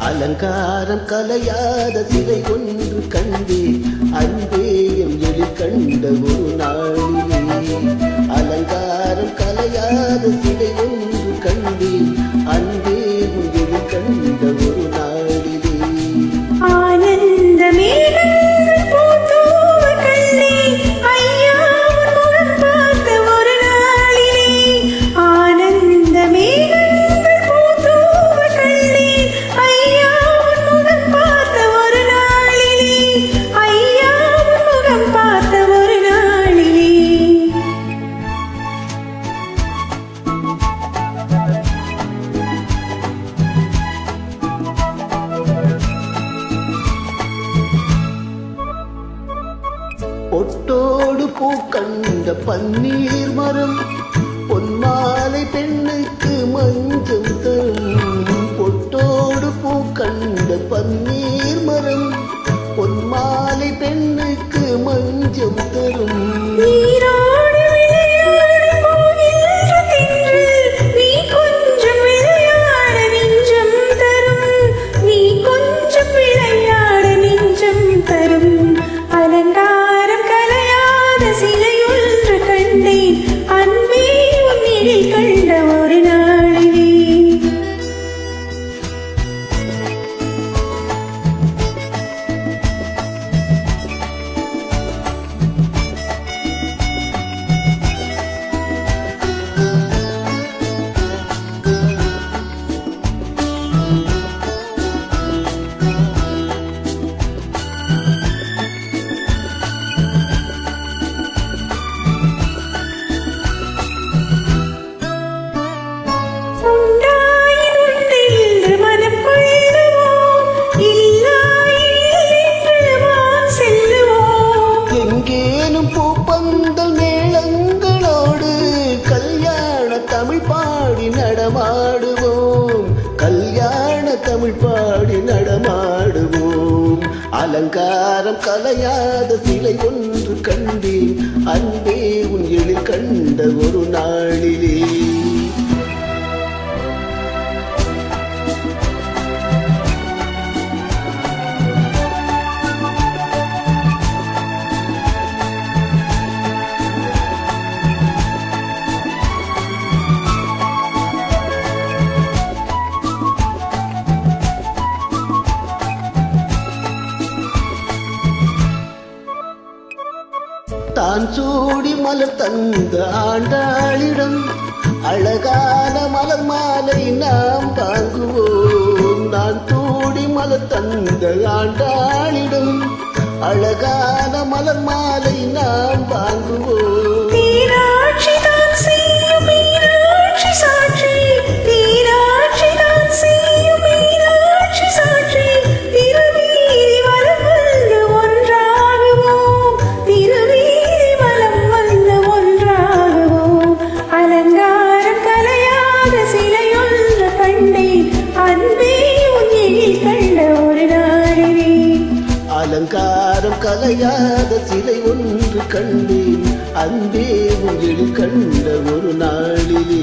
அலங்காரம் கலையாத சிலை ஒன்று கண்டே அன்பே என் எழில் கண்ட ஒரு நாளிலே. அலங்காரம் கலையாத சிலை ஒன்று கண்டே அன்பே என் எழில் கண்ட ஒரு நாளிலே. ஆனந்த மேகங்கள் பூத்தூவ கண்டே ஐயா உன் முகம் பார்த்த ஒரு நாளிலே. ஆனந்த மேகங்கள் பூத்தூவ கண்டே ஐயா உன் முகம் பார்த்த ஒரு நாளிலே. ஐயா உன் முகம் பார்த்த ஒரு நாளிலே. பொட்டோடு பூ கண்ட பன்னீர் மரம் பொன்மாலை பெண்ணுக்கு மஞ்சம் தரும். பொட்டோடு பூ கண்ட பன்னீர் மரம் பொன்மாலை பெண்ணுக்கு மஞ்சம் தரும். நீரோடு விளையாட போகின்ற தென்றல் நீ கொஞ்சம் விளையாட நெஞ்சம் தரும். நீ கொஞ்சம் விளையாட நெஞ்சம் தரும். அலங்காரம் கலையாத சிலை ஒன்று கண்டேன் அன்பே உன் எழில் கண்ட ஒரு நாளிலே. எங்கேனும் பூப்பந்தல் மேளங்களோடு கல்யாண தமிழ் பாடி நடமாடுவோம். கல்யாண தமிழ் பாடி நடமாடுவோம். அலங்காரம் கலையாத சிலை ஒன்று கண்டேன் அன்பே உன் எழில் கண்ட ஒரு நாளிலே. தான் சூடி மலர் தந்த ஆண்டாளிடம் அழகான மலர் மாலை நாம் வாங்குவோம். நான் சூடி மலர் தந்த ஆண்டாளிடம் அழகான மலர் மாலை நாம் வாங்குவோம். மீனாட்சி தான் செய்யும் மீனாட்சி சாட்சி. மீனாட்சி தான் செய்யும் மீனாட்சி சாட்சி. திருவீதி வலம் வந்து ஒன்றாகுவோம். திருவீதி வலம் வந்து ஒன்றாகுவோம். அலங்காரம் கலையாத சிலை ஒன்று கண்டேன் அன்பே உன் எழில் கண்ட ஒரு நாளிலே. அலங்காரம் கலையாத சிலை ஒன்று கண்டேன் அன்பே உன் எழில் கண்ட ஒரு நாளிலே.